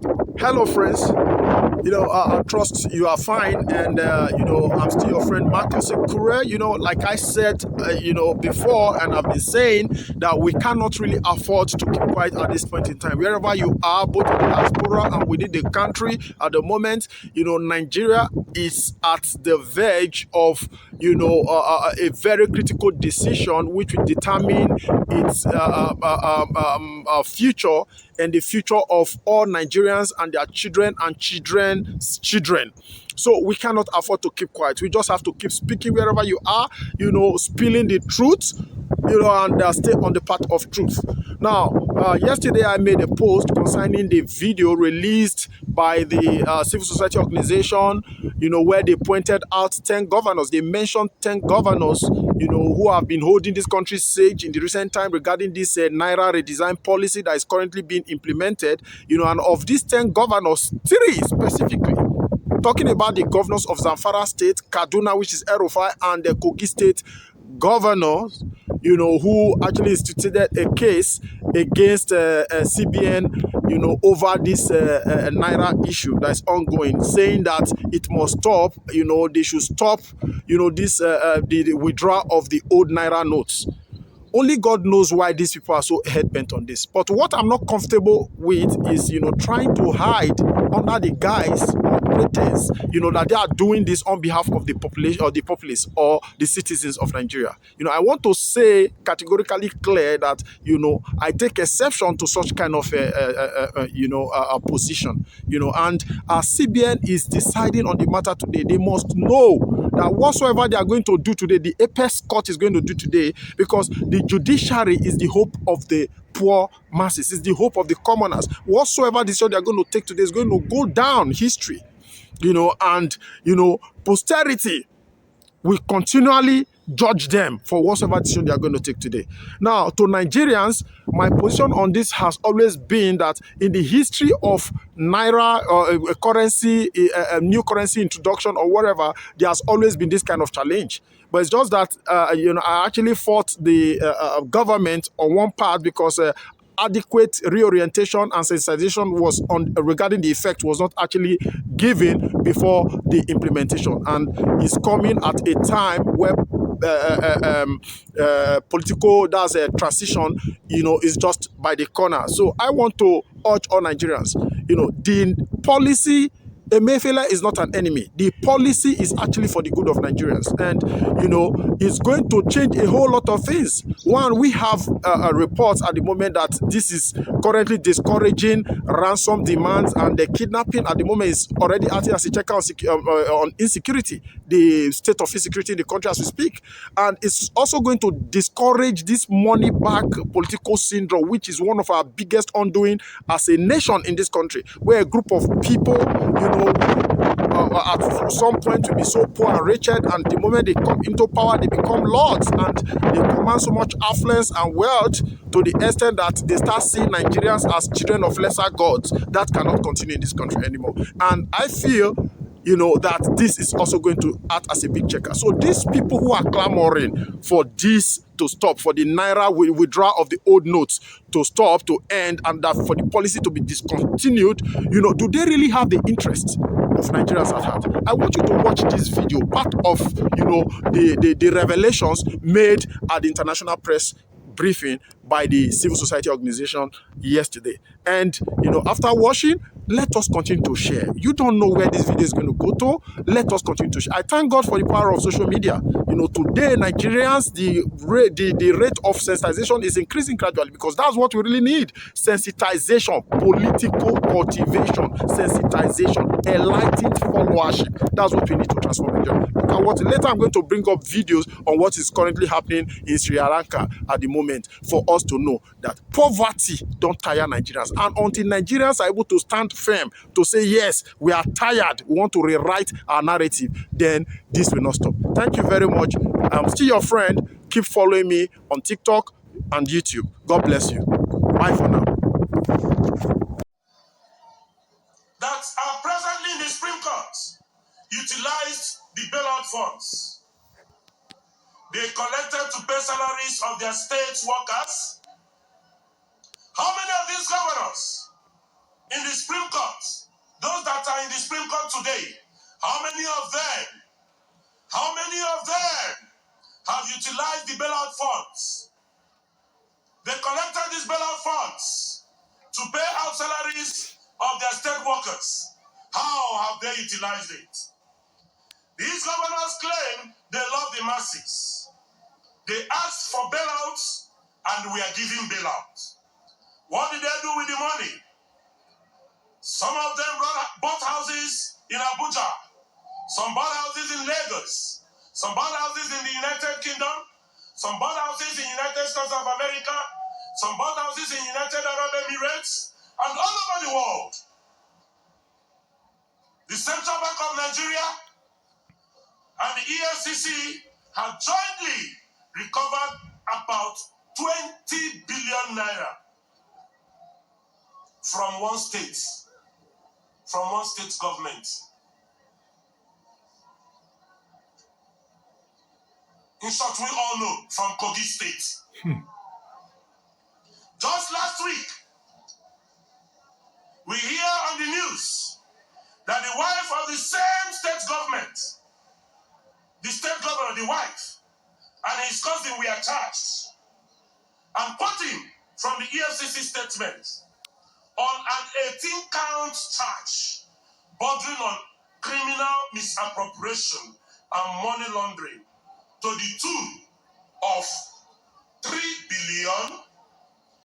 Hello, friends. I trust you are fine, and I'm still your friend Marcus Ekure. Like I said, before, and I've been saying that we cannot really afford to keep quiet at this point in time. Wherever you are, both in the diaspora and within the country, at the moment, Nigeria is at the verge of, a very critical decision which will determine its future and the future of all Nigerians and their children and children's children. So we cannot afford to keep quiet. We just have to keep speaking wherever you are, spilling the truth, and stay on the path of truth. Now, yesterday I made a post concerning the video released by the civil society organization, where they pointed out 10 governors. They mentioned 10 governors, who have been holding this country sage in the recent time regarding this Naira redesign policy that is currently being implemented, and of these 10 governors, 3 specifically, talking about the governors of Zamfara State, Kaduna, which is Erufai, and the Kogi State governors, who actually instituted a case against CBN, over this Naira issue that's ongoing, saying that it must stop, they should stop, this the withdrawal of the old Naira notes. Only God knows why these people are so head-bent on this. But what I'm not comfortable with is, trying to hide under the guise or pretense, that they are doing this on behalf of the population or the populace or the citizens of Nigeria. I want to say categorically clear that, I take exception to such kind of, a position, and CBN is deciding on the matter today. They must know that whatsoever they are going to do today, the apex court is going to do today, because the judiciary is the hope of the poor masses, is the hope of the commoners. Whatsoever decision they are going to take today is going to go down history, and posterity will continually judge them for whatever decision they are going to take today. Now, to Nigerians, my position on this has always been that in the history of Naira or a currency, a new currency introduction or whatever, there has always been this kind of challenge. But it's just that, I actually fought the government on one part because adequate reorientation and sensitization was on regarding the effect was not actually given before the implementation, and it's coming at a time where political transition is just by the corner. So I want to urge all Nigerians, the policy, Emefiele is not an enemy. The policy is actually for the good of Nigerians, and it's going to change a whole lot of things. One, we have reports at the moment that this is currently discouraging ransom demands, and the kidnapping at the moment is already acting as a check on insecurity, the state of insecurity in the country as we speak, and it's also going to discourage this money back political syndrome, which is one of our biggest undoing as a nation in this country, where a group of people, at some point to be so poor and wretched, and the moment they come into power, they become lords, and they command so much affluence and wealth to the extent that they start seeing Nigerians as children of lesser gods. That cannot continue in this country anymore. And I feel, that this is also going to act as a big checker. So these people who are clamoring for this to stop, for the Naira withdrawal of the old notes to stop, to end, and that for the policy to be discontinued, do they really have the interest of Nigerians at heart? I want you to watch this video, part of, the revelations made at the international press briefing by the civil society organization yesterday. And, after watching, let us continue to share. You don't know where this video is going to go to. Let us continue to share. I thank God for the power of social media. Today, Nigerians, the rate of sensitization is increasing gradually, because that's what we really need. Sensitization, political cultivation, sensitization, enlightened followership. That's what we need to transform Nigeria. Look at what later I'm going to bring up videos on what is currently happening in Sri Lanka at the moment, for us to know that poverty don't tire Nigerians. And until Nigerians are able to stand firm to say, yes, we are tired, we want to rewrite our narrative, then this will not stop. Thank you very much. I'm still your friend. Keep following me on TikTok and YouTube. God bless you. Bye for now. That are presently in the Supreme Court utilized the bailout funds. They collected to pay salaries of their state workers. How many of these governors in the Supreme Court Supreme Court today, how many of them have utilized the bailout funds? They collected these bailout funds to pay out salaries of their state workers. How have they utilized it? These governors claim they love the masses. They asked for bailouts and we are giving bailouts. What did they do with the money? Some of them bought houses in Abuja. Some bought houses in Lagos. Some bought houses in the United Kingdom. Some bought houses in the United States of America. Some bought houses in United Arab Emirates. And all over the world. The Central Bank of Nigeria and the EFCC have jointly recovered about 20 billion naira from one state government. In short, we all know, from Kogi State. Just last week, we hear on the news that the wife of the same state government, the state governor, the wife, and his cousin were charged. I'm quoting from the EFCC statement on an 18-count charge bordering on criminal misappropriation and money laundering to the tune of 3 billion